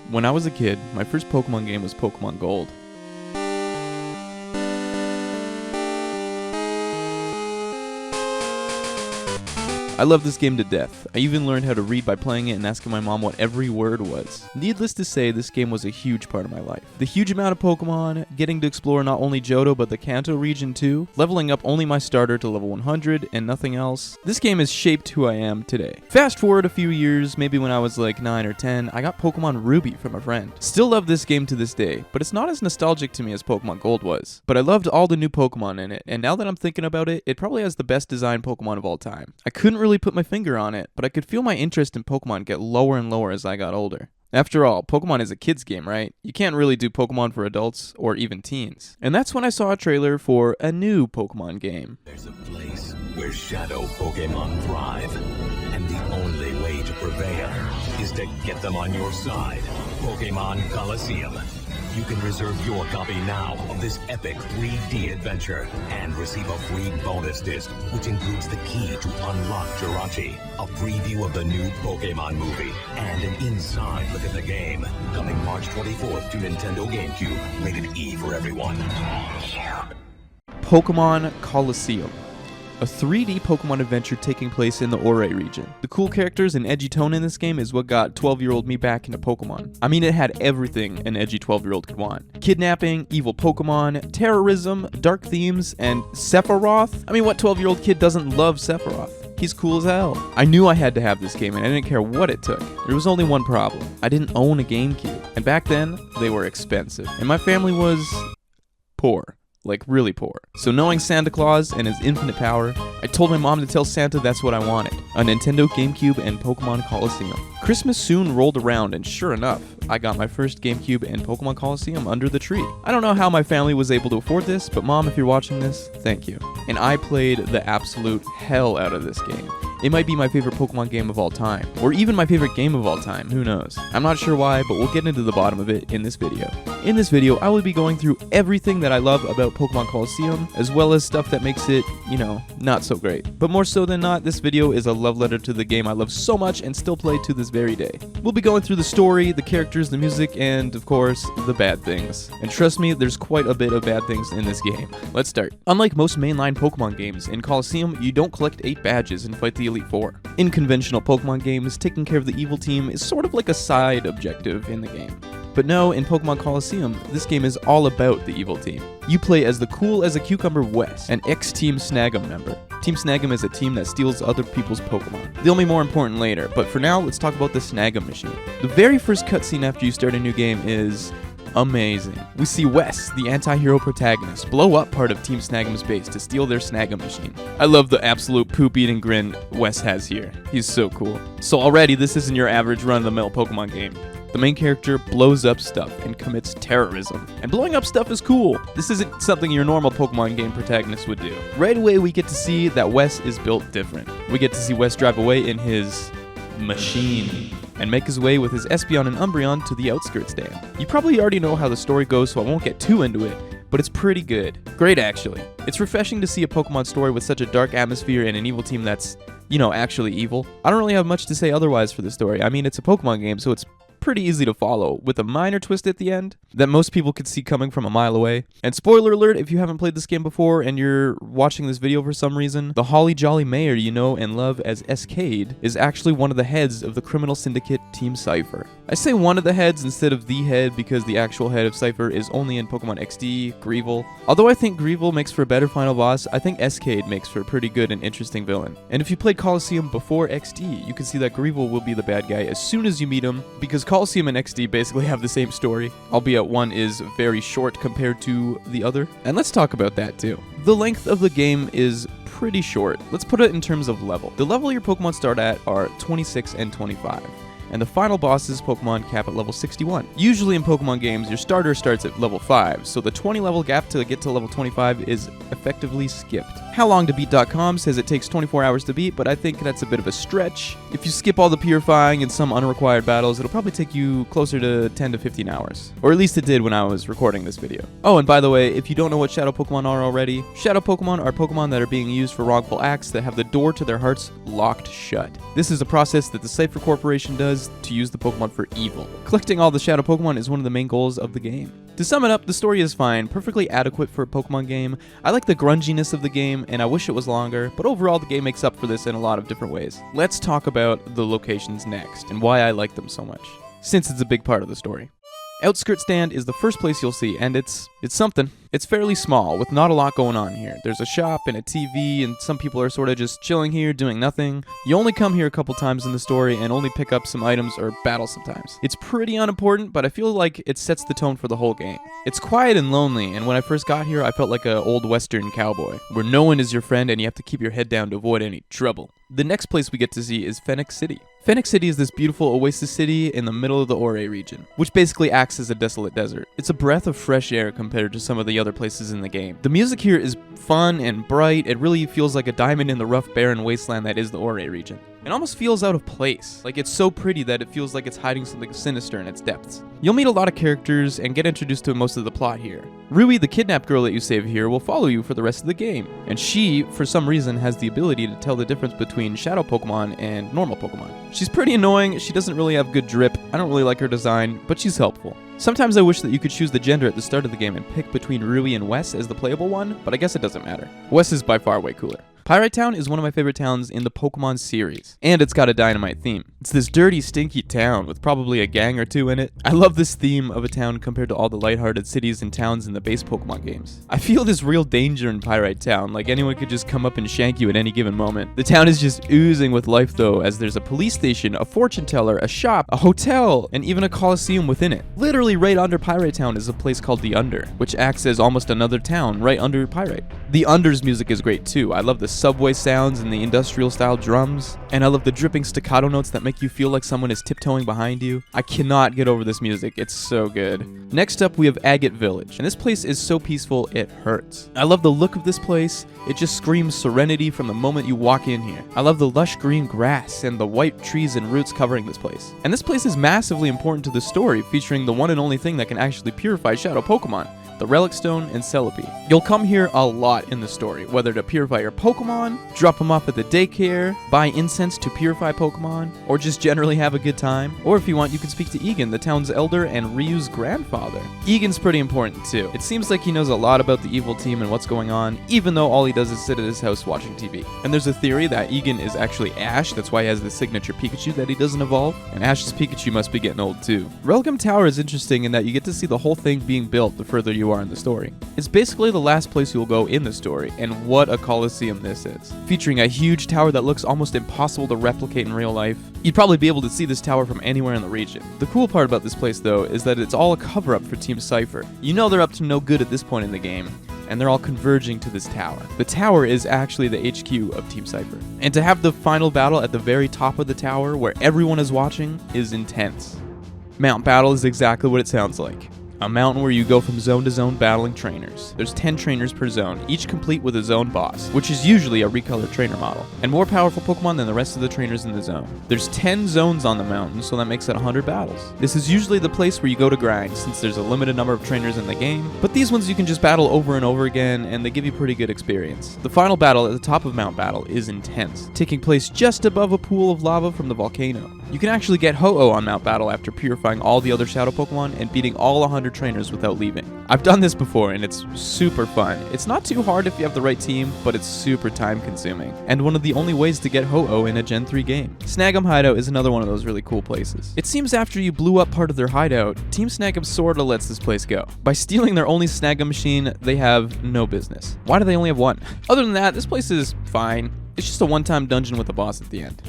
When I was a kid, my first Pokemon game was Pokemon Gold. I love this game to death. I even learned how to read by playing it and asking my mom what every word was. Needless to say, this game was a huge part of my life. The huge amount of Pokemon, getting to explore not only Johto but the Kanto region too, leveling up only my starter to level 100 and nothing else. This game has shaped who I am today. Fast forward a few years, maybe when I was like 9 or 10, I got Pokemon Ruby from a friend. Still love this game to this day, but it's not as nostalgic to me as Pokemon Gold was. But I loved all the new Pokemon in it, and now that I'm thinking about it, it probably has the best designed Pokemon of all time. I couldn't really put my finger on it, but I could feel my interest in Pokemon get lower and lower as I got older. After all, Pokemon is a kid's game, right? You can't really do Pokemon for adults or even teens. And that's when I saw a trailer for a new Pokemon game. There's a place where shadow Pokemon thrive, and the only way to prevail is to get them on your side. Pokemon Colosseum. You can reserve your copy now of this epic 3D adventure and receive a free bonus disc, which includes the key to unlock Jirachi, a preview of the new Pokemon movie, and an inside look at the game. Coming March 24th to Nintendo GameCube, rated E for everyone. Pokemon Colosseum. A 3D Pokemon adventure taking place in the Orre region. The cool characters and edgy tone in this game is what got 12-year-old me back into Pokemon. I mean, it had everything an edgy 12-year-old could want. Kidnapping, evil Pokemon, terrorism, dark themes, and Sephiroth? I mean, what 12-year-old kid doesn't love Sephiroth? He's cool as hell. I knew I had to have this game and I didn't care what it took. There was only one problem. I didn't own a GameCube. And back then, they were expensive. And my family was poor. Like really poor. So knowing Santa Claus and his infinite power, I told my mom to tell Santa that's what I wanted. A Nintendo GameCube and Pokemon Colosseum. Christmas soon rolled around and sure enough, I got my first GameCube and Pokemon Colosseum under the tree. I don't know how my family was able to afford this, but Mom, if you're watching this, thank you. And I played the absolute hell out of this game. It might be my favorite Pokemon game of all time, or even my favorite game of all time, who knows. I'm not sure why, but we'll get into the bottom of it in this video. In this video, I will be going through everything that I love about Pokemon Colosseum, as well as stuff that makes it, not so great. But more so than not, this video is a love letter to the game I love so much and still play to this very day. We'll be going through the story, the characters, the music, and of course, the bad things. And trust me, there's quite a bit of bad things in this game. Let's start. Unlike most mainline Pokemon games, in Colosseum, you don't collect 8 badges and fight the Elite Four. In conventional Pokemon games, taking care of the evil team is sort of like a side objective in the game. But no, in Pokemon Colosseum, this game is all about the evil team. You play as the cool as a cucumber Wes, an ex-Team Snag'em member. Team Snag'em is a team that steals other people's Pokemon. They'll be more important later, but for now, let's talk about the Snag'em machine. The very first cutscene after you start a new game is amazing. We see Wes, the anti-hero protagonist, blow up part of Team Snag'em's base to steal their Snag'em machine. I love the absolute poop-eating grin Wes has here. He's so cool. So already, this isn't your average run-of-the-mill Pokemon game. The main character blows up stuff and commits terrorism. And blowing up stuff is cool. This isn't something your normal Pokemon game protagonist would do. Right away, we get to see that Wes is built different. We get to see Wes drive away in his machine and make his way with his Espeon and Umbreon to the outskirts dam. You probably already know how the story goes, so I won't get too into it, but it's pretty good. Great, actually. It's refreshing to see a Pokemon story with such a dark atmosphere and an evil team that's, actually evil. I don't really have much to say otherwise for the story. I mean, it's a Pokemon game, so it's pretty easy to follow, with a minor twist at the end that most people could see coming from a mile away. And spoiler alert, if you haven't played this game before and you're watching this video for some reason, the Holly Jolly Mayor you know and love as Escade is actually one of the heads of the criminal syndicate Team Cypher. I say one of the heads instead of the head because the actual head of Cypher is only in Pokemon XD, Greevil. Although I think Greevil makes for a better final boss, I think Escade makes for a pretty good and interesting villain. And if you played Colosseum before XD, you can see that Greevil will be the bad guy as soon as you meet him, because Colosseum and XD basically have the same story, albeit one is very short compared to the other. And let's talk about that too. The length of the game is pretty short. Let's put it in terms of level. The level your Pokemon start at are 26 and 25. And the final boss's Pokemon cap at level 61. Usually in Pokemon games, your starter starts at level 5, so the 20 level gap to get to level 25 is effectively skipped. HowLongToBeat.com says it takes 24 hours to beat, but I think that's a bit of a stretch. If you skip all the purifying and some unrequired battles, it'll probably take you closer to 10 to 15 hours. Or at least it did when I was recording this video. Oh, and by the way, if you don't know what Shadow Pokemon are already, Shadow Pokemon are Pokemon that are being used for wrongful acts that have the door to their hearts locked shut. This is a process that the Cipher Corporation does to use the Pokemon for evil. Collecting all the Shadow Pokemon is one of the main goals of the game. To sum it up, the story is fine, perfectly adequate for a Pokemon game. I like the grunginess of the game, and I wish it was longer, but overall the game makes up for this in a lot of different ways. Let's talk about the locations next, and why I like them so much, since it's a big part of the story. Outskirt Stand is the first place you'll see, and it's something. It's fairly small, with not a lot going on here. There's a shop and a TV, and some people are sort of just chilling here, doing nothing. You only come here a couple times in the story, and only pick up some items or battle sometimes. It's pretty unimportant, but I feel like it sets the tone for the whole game. It's quiet and lonely, and when I first got here, I felt like an old western cowboy, where no one is your friend and you have to keep your head down to avoid any trouble. The next place we get to see is Phoenix City. Phoenix City is this beautiful oasis city in the middle of the Orre region, which basically acts as a desolate desert. It's a breath of fresh air compared to some of the other places in the game. The music here is fun and bright. It really feels like a diamond in the rough, barren wasteland that is the Orre region. It almost feels out of place. Like it's so pretty that it feels like it's hiding something sinister in its depths. You'll meet a lot of characters and get introduced to most of the plot here. Rui, the kidnapped girl that you save here, will follow you for the rest of the game. And she, for some reason, has the ability to tell the difference between Shadow Pokemon and normal Pokemon. She's pretty annoying, she doesn't really have good drip, I don't really like her design, but she's helpful. Sometimes I wish that you could choose the gender at the start of the game and pick between Rui and Wes as the playable one, but I guess it doesn't matter. Wes is by far way cooler. Pyrite Town is one of my favorite towns in the Pokemon series, and it's got a dynamite theme. It's this dirty, stinky town with probably a gang or two in it. I love this theme of a town compared to all the lighthearted cities and towns in the base Pokemon games. I feel this real danger in Pyrite Town, like anyone could just come up and shank you at any given moment. The town is just oozing with life though, as there's a police station, a fortune teller, a shop, a hotel, and even a Colosseum within it. Literally right under Pyrite Town is a place called the Under, which acts as almost another town right under Pyrite. The Under's music is great too. I love the subway sounds and the industrial style drums, and I love the dripping staccato notes that make you feel like someone is tiptoeing behind you. I cannot get over this music, it's so good. Next up we have Agate Village, and this place is so peaceful it hurts. I love the look of this place, it just screams serenity from the moment you walk in here. I love the lush green grass and the white trees and roots covering this place. And this place is massively important to the story, featuring the one and only thing that can actually purify Shadow Pokemon, the Relic Stone and Celebi. You'll come here a lot in the story, whether to purify your Pokemon, drop them off at the daycare, buy incense to purify Pokemon, or just generally have a good time. Or if you want, you can speak to Egan, the town's elder and Ryu's grandfather. Egan's pretty important too. It seems like he knows a lot about the evil team and what's going on, even though all he does is sit at his house watching TV. And there's a theory that Egan is actually Ash, that's why he has the signature Pikachu that he doesn't evolve, and Ash's Pikachu must be getting old too. Reliquum Tower is interesting in that you get to see the whole thing being built the further you are in the story. It's basically the last place you'll go in the story, and what a Colosseum this is. Featuring a huge tower that looks almost impossible to replicate in real life. You'd probably be able to see this tower from anywhere in the region. The cool part about this place though is that it's all a cover-up for Team Cipher. You know they're up to no good at this point in the game, and they're all converging to this tower. The tower is actually the HQ of Team Cipher. And to have the final battle at the very top of the tower where everyone is watching is intense. Mount Battle is exactly what it sounds like. A mountain where you go from zone to zone battling trainers. There's 10 trainers per zone, each complete with a zone boss, which is usually a recolored trainer model, and more powerful Pokemon than the rest of the trainers in the zone. There's 10 zones on the mountain, so that makes it 100 battles. This is usually the place where you go to grind, since there's a limited number of trainers in the game, but these ones you can just battle over and over again, and they give you pretty good experience. The final battle at the top of Mount Battle is intense, taking place just above a pool of lava from the volcano. You can actually get Ho-Oh on Mount Battle after purifying all the other Shadow Pokemon and beating all 100 trainers without leaving. I've done this before and it's super fun. It's not too hard if you have the right team, but it's super time consuming, and one of the only ways to get Ho-Oh in a Gen 3 game. Snag'em Hideout is another one of those really cool places. It seems after you blew up part of their hideout, Team Snag'em sorta lets this place go. By stealing their only Snag'em machine, they have no business. Why do they only have one? Other than that, this place is fine. It's just a one-time dungeon with a boss at the end.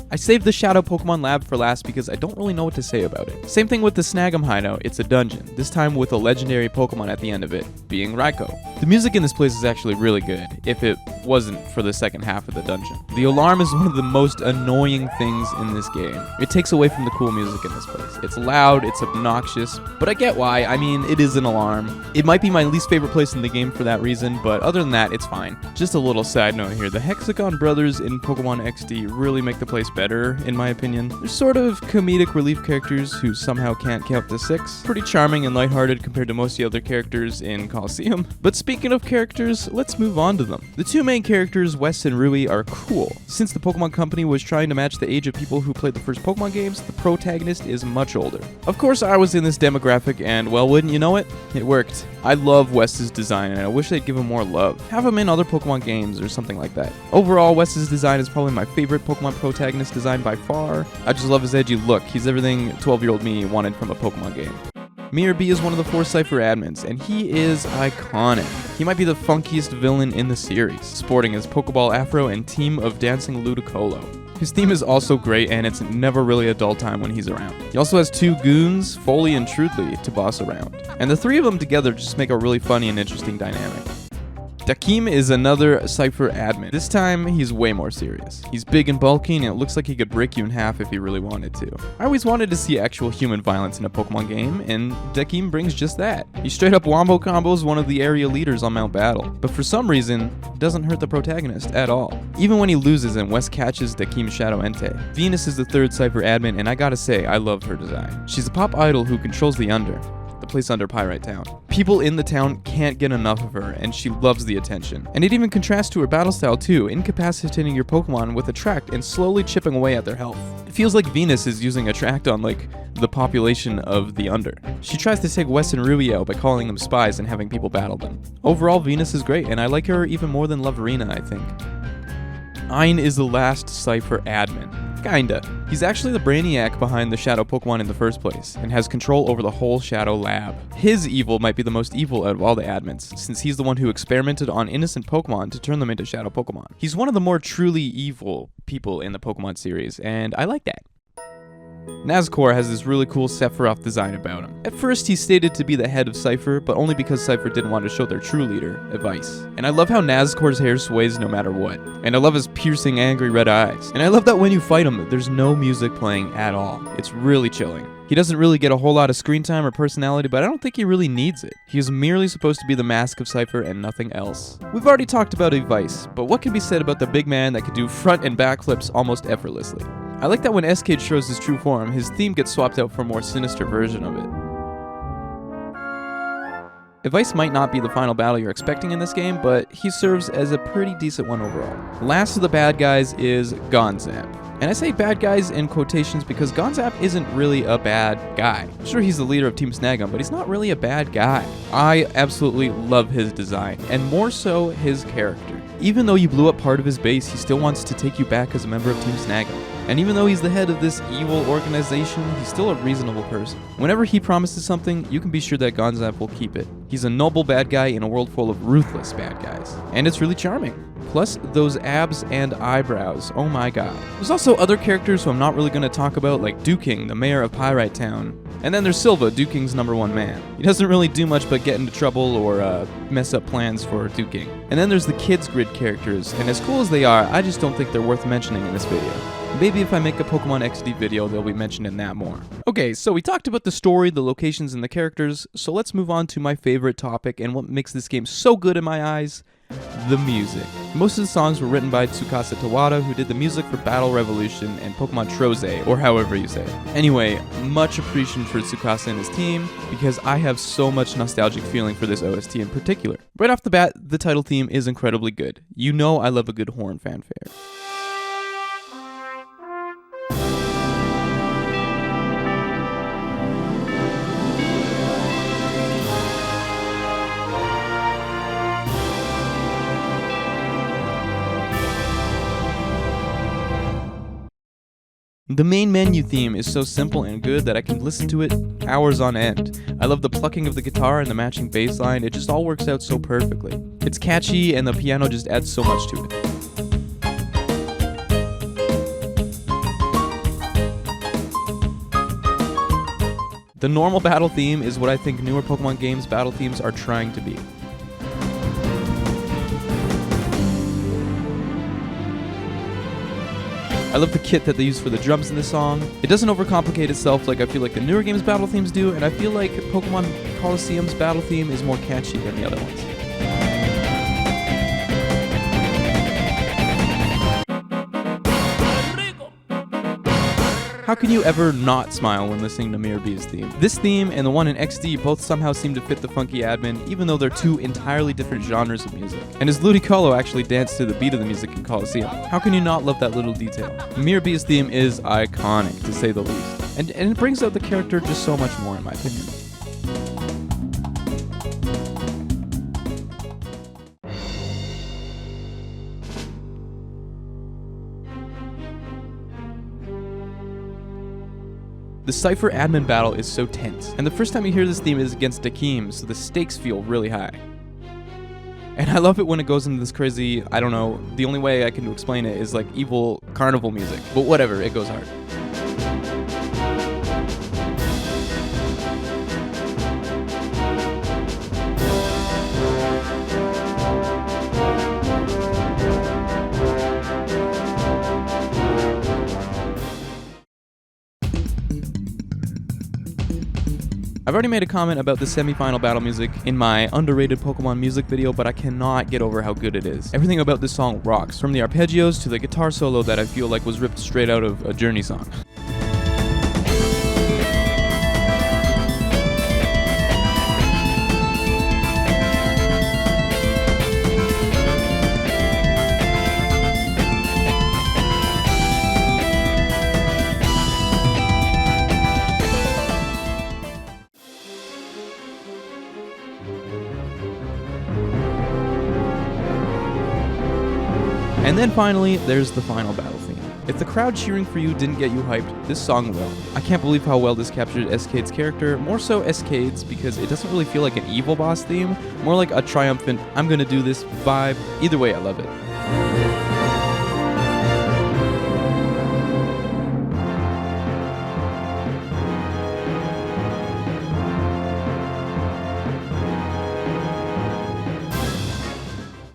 I saved the Shadow Pokemon Lab for last because I don't really know what to say about it. Same thing with the Snag'em Hideout, it's a dungeon, this time with a legendary Pokemon at the end of it, being Raikou. The music in this place is actually really good, if it wasn't for the second half of the dungeon. The alarm is one of the most annoying things in this game. It takes away from the cool music in this place. It's loud, it's obnoxious, but I get why. I mean, it is an alarm. It might be my least favorite place in the game for that reason, but other than that, it's fine. Just a little side note here, the Hexagon brothers in Pokemon XD really make the place better, in my opinion. They're sort of comedic relief characters who somehow can't count to 6. Pretty charming and lighthearted compared to most of the other characters in Colosseum. But speaking of characters, let's move on to them. The two main characters, Wes and Rui, are cool. Since the Pokemon Company was trying to match the age of people who played the first Pokemon games, the protagonist is much older. Of course, I was in this demographic, and well, wouldn't you know it? It worked. I love Wes's design, and I wish they'd give him more love. Have him in other Pokemon games or something like that. Overall, Wes's design is probably my favorite Pokemon protagonist design by far. I just love his edgy look. He's everything 12-year-old me wanted from a Pokemon game. Mir B is one of the 4 Cypher admins, and he is iconic. He might be the funkiest villain in the series, sporting his Pokeball afro and team of dancing Ludicolo. His theme is also great, and it's never really a dull time when he's around. He also has 2 goons, Foley and Trudley, to boss around. And the 3 of them together just make a really funny and interesting dynamic. Dakeem is another Cypher admin. This time, he's way more serious. He's big and bulky, and it looks like he could break you in half if he really wanted to. I always wanted to see actual human violence in a Pokemon game, and Dakeem brings just that. He straight up wombo combos one of the area leaders on Mount Battle, but for some reason, doesn't hurt the protagonist at all. Even when he loses and Wes catches Dakeem's Shadow Entei. Venus is the 3rd Cypher admin, and I gotta say, I love her design. She's a pop idol who controls the Under. The place under Pyrite Town. People in the town can't get enough of her, and she loves the attention. And it even contrasts to her battle style too, incapacitating your Pokemon with Attract and slowly chipping away at their health. It feels like Venus is using Attract on like the population of the Under. She tries to take Wes and Rui out by calling them spies and having people battle them. Overall, Venus is great, and I like her even more than Loverina, I think. Ein is the last Cypher admin. Kinda. He's actually the brainiac behind the Shadow Pokemon in the first place, and has control over the whole Shadow Lab. His evil might be the most evil out of all the admins, since he's the one who experimented on innocent Pokemon to turn them into Shadow Pokemon. He's one of the more truly evil people in the Pokemon series, and I like that. Nazcor has this really cool Sephiroth design about him. At first, he's stated to be the head of Cypher, but only because Cypher didn't want to show their true leader, Advice. And I love how Nazcor's hair sways no matter what. And I love his piercing, angry red eyes. And I love that when you fight him, there's no music playing at all. It's really chilling. He doesn't really get a whole lot of screen time or personality, but I don't think he really needs it. He is merely supposed to be the mask of Cypher and nothing else. We've already talked about Advice, but what can be said about the big man that can do front and back flips almost effortlessly? I like that when S-Cage shows his true form, his theme gets swapped out for a more sinister version of it. Advice might not be the final battle you're expecting in this game, but he serves as a pretty decent one overall. Last of the bad guys is Gonzap. And I say bad guys in quotations because Gonzap isn't really a bad guy. Sure, he's the leader of Team Snag'em, but he's not really a bad guy. I absolutely love his design, and more so his character. Even though you blew up part of his base, he still wants to take you back as a member of Team Snag'em. And even though he's the head of this evil organization, he's still a reasonable person. Whenever he promises something, you can be sure that Gonzap will keep it. He's a noble bad guy in a world full of ruthless bad guys. And it's really charming. Plus, those abs and eyebrows, oh my god. There's also other characters who I'm not really going to talk about, like Duking, the mayor of Pyrite Town. And then there's Silva, Duking's #1 man. He doesn't really do much but get into trouble or mess up plans for Duking. And then there's the Kids Grid characters, and as cool as they are, I just don't think they're worth mentioning in this video. Maybe if I make a Pokemon XD video, they'll be mentioned in that more. Okay, so we talked about the story, the locations, and the characters, so let's move on to my favorite topic and what makes this game so good in my eyes, the music. Most of the songs were written by Tsukasa Tawada, who did the music for Battle Revolution and Pokemon Troze, or however you say it. Anyway, much appreciation for Tsukasa and his team, because I have so much nostalgic feeling for this OST in particular. Right off the bat, the title theme is incredibly good. You know I love a good horn fanfare. The main menu theme is so simple and good that I can listen to it hours on end. I love the plucking of the guitar and the matching bass line, it just all works out so perfectly. It's catchy and the piano just adds so much to it. The normal battle theme is what I think newer Pokemon games' battle themes are trying to be. I love the kit that they use for the drums in this song. It doesn't overcomplicate itself like I feel like the newer games' battle themes do, and I feel like Pokemon Colosseum's battle theme is more catchy than the other ones. How can you ever not smile when listening to Mirror B's theme? This theme and the one in XD both somehow seem to fit the funky admin, even though they're two entirely different genres of music. And as Ludicolo actually danced to the beat of the music in Colosseum, how can you not love that little detail? Mirror B's theme is iconic, to say the least. And it brings out the character just so much more, in my opinion. The Cypher admin battle is so tense, and the first time you hear this theme is against Dakeem, so the stakes feel really high. And I love it when it goes into this crazy, I don't know, the only way I can explain it is like evil carnival music, but whatever, it goes hard. I've already made a comment about the semi-final battle music in my underrated Pokemon music video, but I cannot get over how good it is. Everything about this song rocks, from the arpeggios to the guitar solo that I feel like was ripped straight out of a Journey song. And then finally, there's the final battle theme. If the crowd cheering for you didn't get you hyped, this song will. I can't believe how well this captured Escade's character, more so Escade's because it doesn't really feel like an evil boss theme, more like a triumphant, I'm gonna do this vibe. Either way, I love it.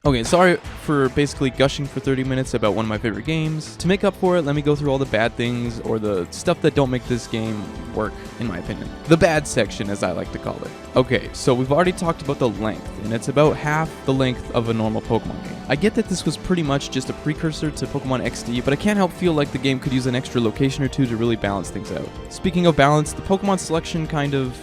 Okay, sorry for basically gushing for 30 minutes about one of my favorite games. To make up for it, let me go through all the bad things, or the stuff that don't make this game work, in my opinion. The bad section, as I like to call it. Okay, so we've already talked about the length, and it's about half the length of a normal Pokemon game. I get that this was pretty much just a precursor to Pokemon XD, but I can't help feel like the game could use an extra location or two to really balance things out. Speaking of balance, the Pokemon selection kind of...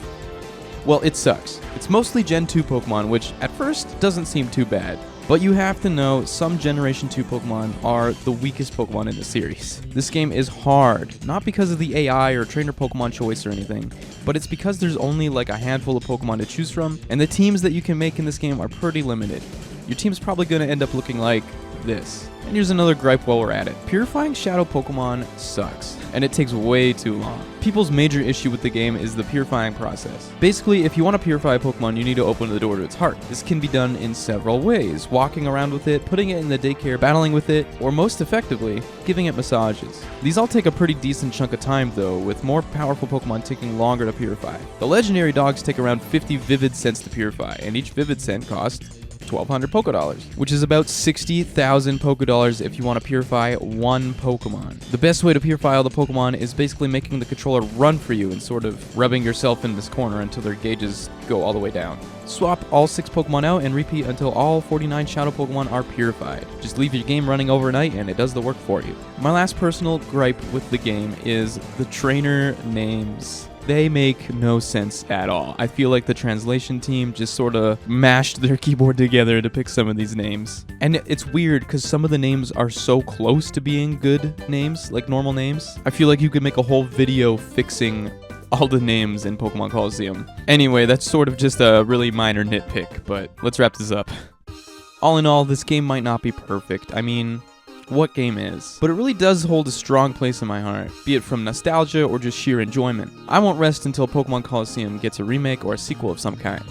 well, it sucks. It's mostly Gen 2 Pokemon, which at first doesn't seem too bad. But you have to know, some Generation 2 Pokemon are the weakest Pokemon in the series. This game is hard, not because of the AI or trainer Pokemon choice or anything, but it's because there's only like a handful of Pokemon to choose from, and the teams that you can make in this game are pretty limited. Your team's probably going to end up looking like this. And here's another gripe while we're at it. Purifying Shadow Pokemon sucks, and it takes way too long. People's major issue with the game is the purifying process. Basically, if you want to purify a Pokemon, you need to open the door to its heart. This can be done in several ways: walking around with it, putting it in the daycare, battling with it, or most effectively, giving it massages. These all take a pretty decent chunk of time though, with more powerful Pokemon taking longer to purify. The legendary dogs take around 50 Vivid Cents to purify, and each Vivid Cent costs 1,200 Pokédollars, which is about 60,000 Pokédollars if you want to purify one Pokemon. The best way to purify all the Pokemon is basically making the controller run for you and sort of rubbing yourself in this corner until their gauges go all the way down. Swap all 6 Pokemon out and repeat until all 49 Shadow Pokemon are purified. Just leave your game running overnight and it does the work for you. My last personal gripe with the game is the trainer names. They make no sense at all. I feel like the translation team just sort of mashed their keyboard together to pick some of these names. And it's weird because some of the names are so close to being good names, like normal names. I feel like you could make a whole video fixing all the names in Pokemon Colosseum. Anyway, that's sort of just a really minor nitpick, but let's wrap this up. All in all, this game might not be perfect. I mean, what game is? But it really does hold a strong place in my heart, be it from nostalgia or just sheer enjoyment. I won't rest until Pokemon Colosseum gets a remake or a sequel of some kind.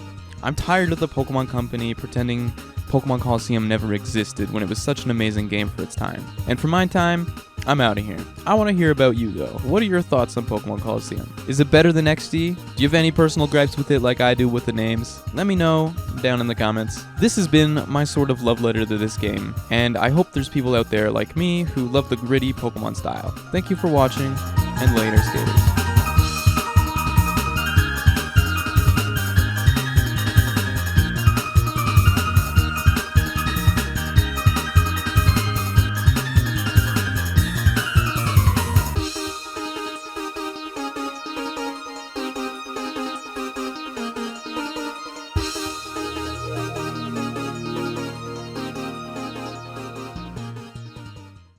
I'm tired of the Pokemon Company pretending Pokemon Colosseum never existed when it was such an amazing game for its time. And for my time, I'm out of here. I want to hear about you though. What are your thoughts on Pokemon Colosseum? Is it better than XD? Do you have any personal gripes with it like I do with the names? Let me know down in the comments. This has been my sort of love letter to this game, and I hope there's people out there like me who love the gritty Pokemon style. Thank you for watching, and later skaters.